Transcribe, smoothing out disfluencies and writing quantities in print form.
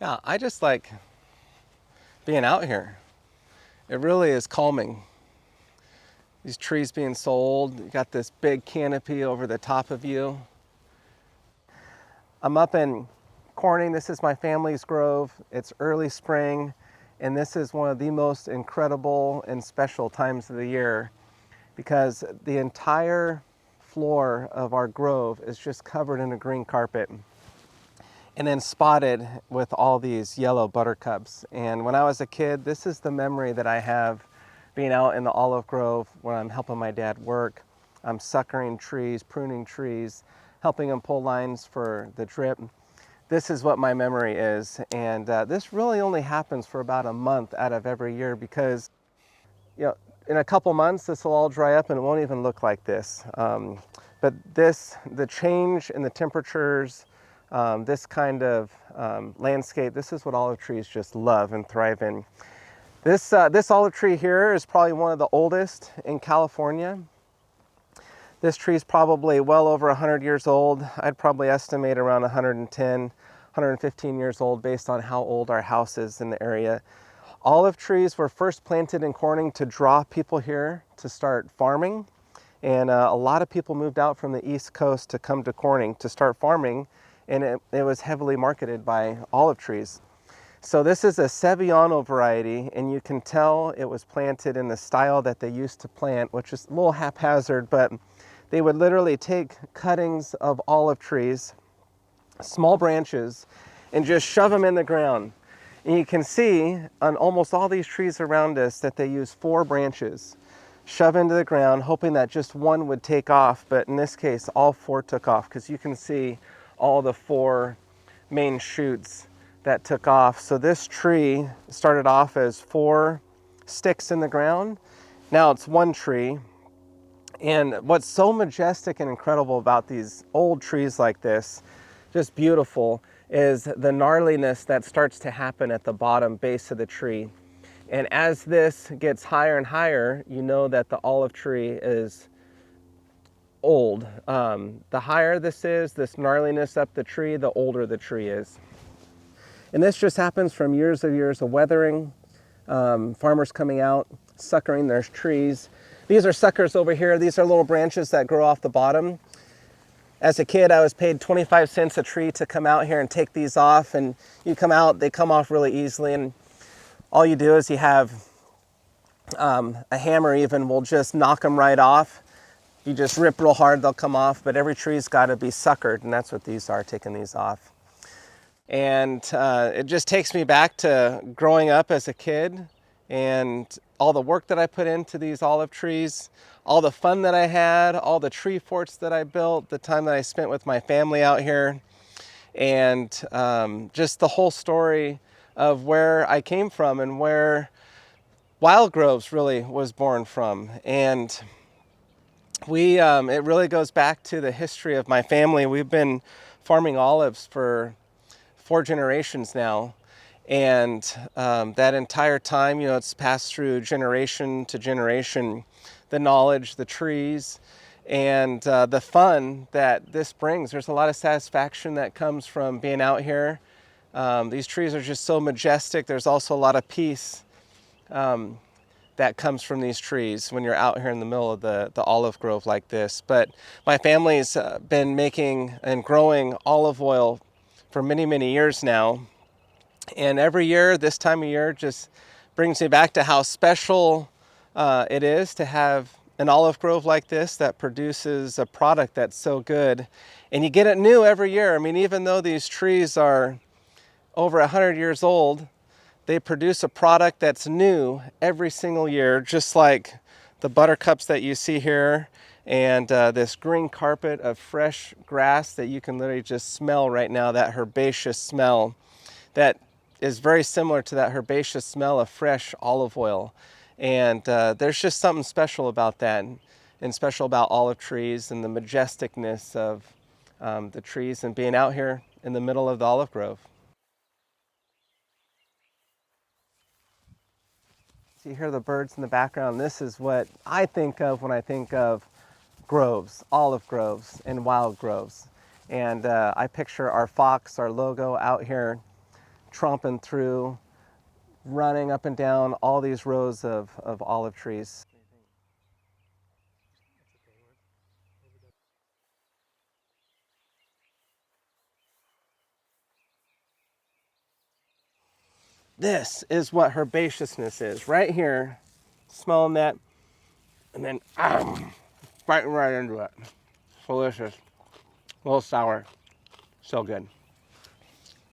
Yeah, I just like being out here. It really is calming. These trees being sold, you got this big canopy over the top of you. I'm up in Corning. This is my family's grove. It's early spring, and this is one of the most incredible and special times of the year because the entire floor of our grove is just covered in a green carpet and then spotted with all these yellow buttercups. And when I was a kid, this is the memory that I have being out in the olive grove when I'm helping my dad work. I'm suckering trees, pruning trees, helping him pull lines for the drip. This is what my memory is. And this really only happens for about a month out of every year because, you know, in a couple months, this will all dry up and it won't even look like this. But the change in the temperatures, this kind of landscape, this is what olive trees just love and thrive in. This olive tree here is probably one of the oldest in California. This tree is probably well over 100 years old. I'd probably estimate around 110, 115 years old based on how old our house is in the area. Olive trees were first planted in Corning to draw people here to start farming. And a lot of people moved out from the East Coast to come to Corning to start farming. And it was heavily marketed by olive trees. So this is a Sevillano variety, and you can tell it was planted in the style that they used to plant, which is a little haphazard, but they would literally take cuttings of olive trees, small branches, and just shove them in the ground. And you can see on almost all these trees around us that they use 4 branches, shove into the ground, hoping that just one would take off. But in this case, all 4 took off because you can see all the 4 main shoots that took off. So this tree started off as 4 sticks in the ground. Now it's 1 tree. And what's so majestic and incredible about these old trees like this, just beautiful, is the gnarliness that starts to happen at the bottom base of the tree. And as this gets higher and higher, you know that the olive tree is old. The higher this is, this gnarliness up the tree, the older the tree is. And this just happens from years of weathering, farmers coming out, suckering their trees. These are suckers over here. These are little branches that grow off the bottom. As a kid, I was paid 25 cents a tree to come out here and take these off. And you come out, they come off really easily. And all you do is you have a hammer even will just knock them right off. You just rip real hard, they'll come off. But every tree's got to be suckered, and that's what these are, taking these off. And it just takes me back to growing up as a kid and all the work that I put into these olive trees, all the fun that I had, all the tree forts that I built, the time that I spent with my family out here, and just the whole story of where I came from and where Wild Groves really was born from. And it really goes back to the history of my family. We've been farming olives for 4 generations now, and that entire time, you know, it's passed through generation to generation, the knowledge, the trees, and the fun that this brings. There's a lot of satisfaction that comes from being out here. These trees are just so majestic. There's also a lot of peace that comes from these trees when you're out here in the middle of the olive grove like this. But my family's been making and growing olive oil for many, many years now. And every year, this time of year, just brings me back to how special it is to have an olive grove like this that produces a product that's so good. And you get it new every year. I mean, even though these trees are over 100 years old, they produce a product that's new every single year, just like the buttercups that you see here, and this green carpet of fresh grass that you can literally just smell right now, that herbaceous smell that is very similar to that herbaceous smell of fresh olive oil. And there's just something special about that, and special about olive trees and the majesticness of the trees and being out here in the middle of the olive grove. So you hear the birds in the background. This is what I think of when I think of groves, olive groves and wild groves. And I picture our fox, our logo, out here tromping through, running up and down all these rows of olive trees. This is what herbaceousness is, right here. Smelling that, and then biting right into it. Delicious. A little sour. So good.